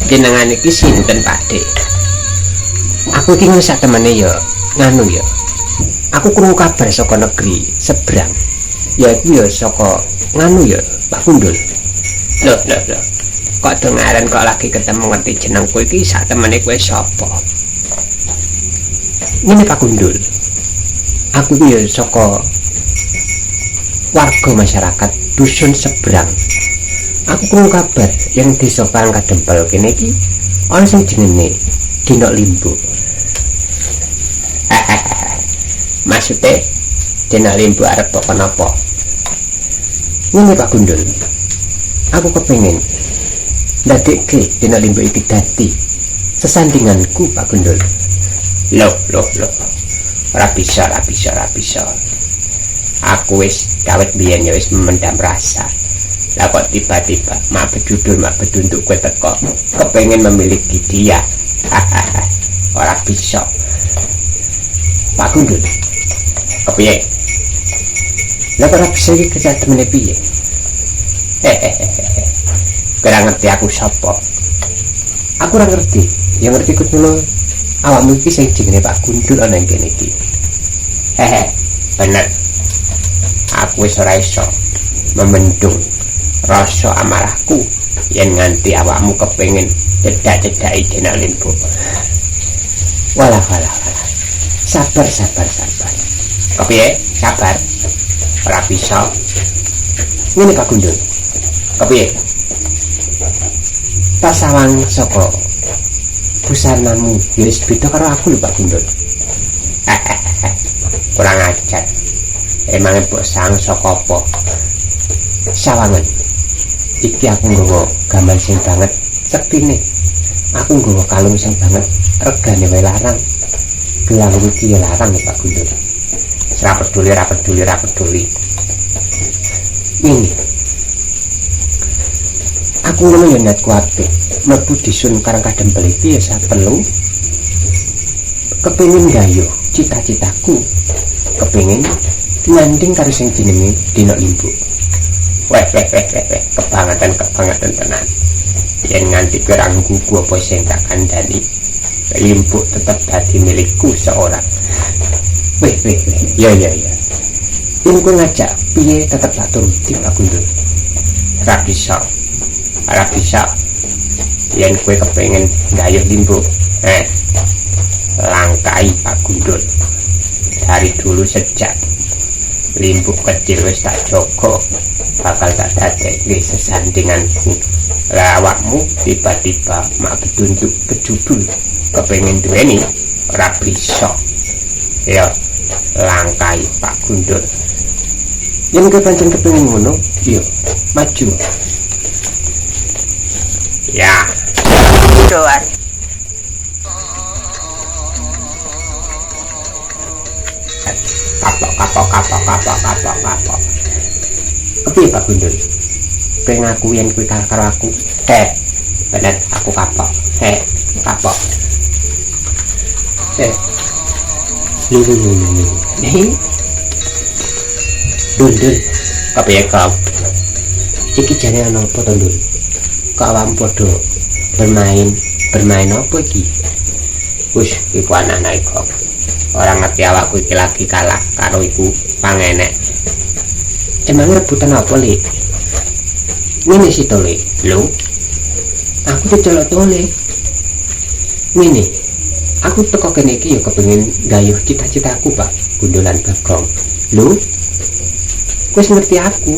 jenengan iki sinten Pakde? Aku iki sak temene ya nganu ya. Aku krungu kabar saka negeri seberang. Ya iku ya saka nganu ya Pak Gundul. Loh. Kok dengaran kok lagi ketemu ngerti jenengku iki sak temene kowe sapa? Ngene Pak Gundul. Aku iki ya saka warga masyarakat dusun seberang. Aku krungu kabar yang desa Pangkadempel kene iki ana sing jenenge Dina Limbo. Maksudnya Dina Limbo arep kok kenapa? Ngene Pak Gundul. Aku kepengin ndadekke Dina Limbo iki dadi sesandinganku Pak Gundul. Loh. Ora bisa. Aku wis kawit biyen ya wis memendam rasa. Lah kok tiba-tiba mak bedunduk kowe teko kepengin memiliki dia. Ora bisa. Pak Gundul. Kepiye? Lah ora bisa iki kerja temene piye? Kurang ngerti aku sapa. Aku ora ngerti. Yang ngerti kudu awakmu iki sing jenenge Pak Gundul ana ing kene iki. Bener. Aku wis ora iso memendung rasa amarahku yen nganti awakmu kepengin cedak-cedaki Dina Limbo. Walah. Sabar. Kepiye? Sabar. Ora bisa. Ngene Pak Gundul. Kepiye? Pasawang saka busanamu wis beda karo aku lho Pak Gundul. Kurang ajar. Emang mbok sang saka apa? Sawangan. Iki aku nggawa gaman sing banget sektine. Aku nggawa kalung sing banget regane wae larang. Gelang iki ya larang ya Pak Gundul. Ora peduli. Ini. Aku ngono ya niatku apik. Mlebu disun Pangkadempel iki ya saperlu kepengin gayuh cita-citaku. Kepengin nyanding karo sing jenenge Dina Limbo. Weh, kebangetan tenan. Yen nganti kurang gugu apa sing tak kandhani, Limbo tetep dadi milikku seorang. Weh. Ya. Yen kowe ngajak piye tetep tak turuti Pak Gundul. Ora bisa. Yen kowe kepengin gayuh Limbo, langkai Pak Gundul. Dari dulu sejak Limbo kecil wis tak jaga, bakal tak dadekke sesandinganku. Lah awakmu tiba-tiba mak bedunduk kejudul kepengin duweni, ora bisa. Ya, langkai Pak Gundul. Yen kowe pancen kepengin ngono, iya, maju. Ya. Doan. Kapok. Kepiye Pak Gundul? Kowe ngaku yen kowe karo aku. Bener aku kapok. Kapok. Dul. Kepiye kau? Iki jane ana apa to, Dul? Kok awakmu padha bermain apa iki? Wis iku anak-anak iku. Orang ngerti awakku iki lagi kalah karo iku pangenek. Emang rebutan apa, Le? Ngene sih to, Le. Lho. Aku dicelok to, Le. Ngene. Aku teko kene iki ya kepengin gayuh cita-citaku, Pak. Gundulan Bagong. Lho. Wis ngerti aku.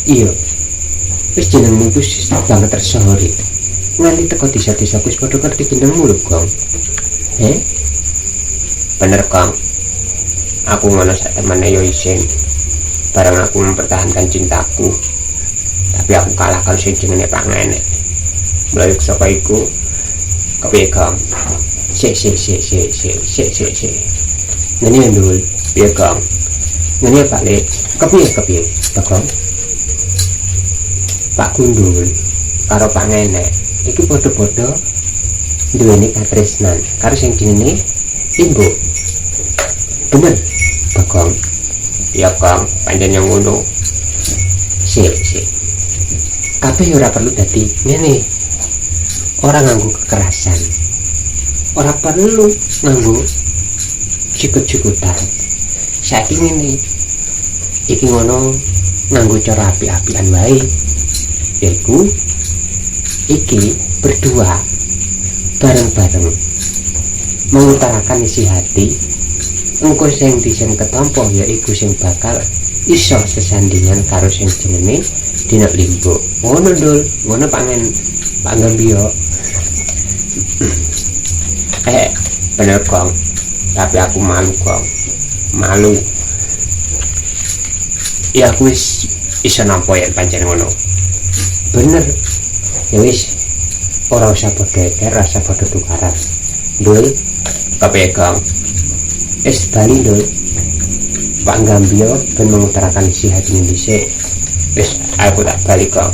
Iya. Wis jenengmu wis banget tersohori. Nganti teko desa-desa wis padha ngerti jenengmu lho, Gong. Bener Kang, aku ngono sak temene yo isin. Bareng aku mempertahankan cintaku, tapi aku kalah karo sing jenenge pangenek. Mulai saka iku, kepiye Kang? Sik. Ngene ndul, piye Kang? Ngene Pak Le, kepiye Kang? Pak Gundul karo pangenek iki padha-padha duweni katresnan karo sing jenenge Limbo. Bener, Bagong. Ya Kang, pancen yang ngono. Sik. Kabeh ora perlu dadi ngene. orang nganggo kekerasan, orang perlu nganggo sikut-sikutan. Saiki ngene iki ngono nganggo cara api-apian wae, yaiku iki berdua bareng-bareng mengutarakan isi hati. Engko sing dising ketampa yaiku sing bakal iso sesandingan karo sing jenenge Dina Limbo. Ngono Dul, ngono Pak Gambio. Bener Kong, tapi aku malu Kong, malu. Ya aku wis iso nampa yen pancen ngono. Bener. Ya wis ora usah padha eker, rasa padha tukaran. Dul, kepegang. Bali Dul. Pak Gambio ben mengutarakan isi hati dhisik. Wis aku tak balik Kong.